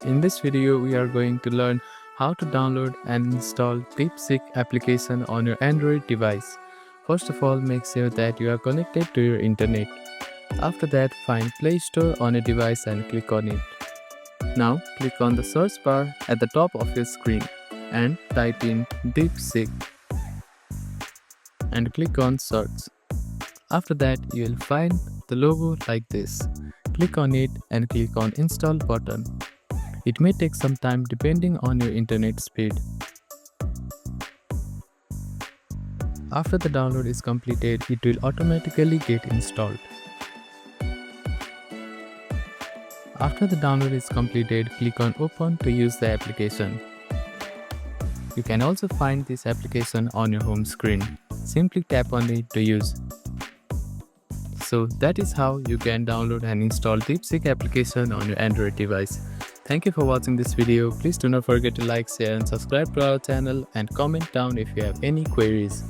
In this video, we are going to learn how to download and install DeepSeek application on your Android device. First of all, make sure that you are connected to your internet. After that, find Play Store on your device and click on it. Now, click on the search bar at the top of your screen and type in DeepSeek and click on search. After that, you will find the logo like this. Click on it and click on install button. It may take some time depending on your internet speed. After the download is completed, it will automatically get installed. After the download is completed, click on open to use the application. You can also find this application on your home screen. Simply tap on it to use. So that is how you can download and install DeepSeek application on your Android device. Thank you for watching this video. Please do not forget to like, share and subscribe to our channel and comment down if you have any queries.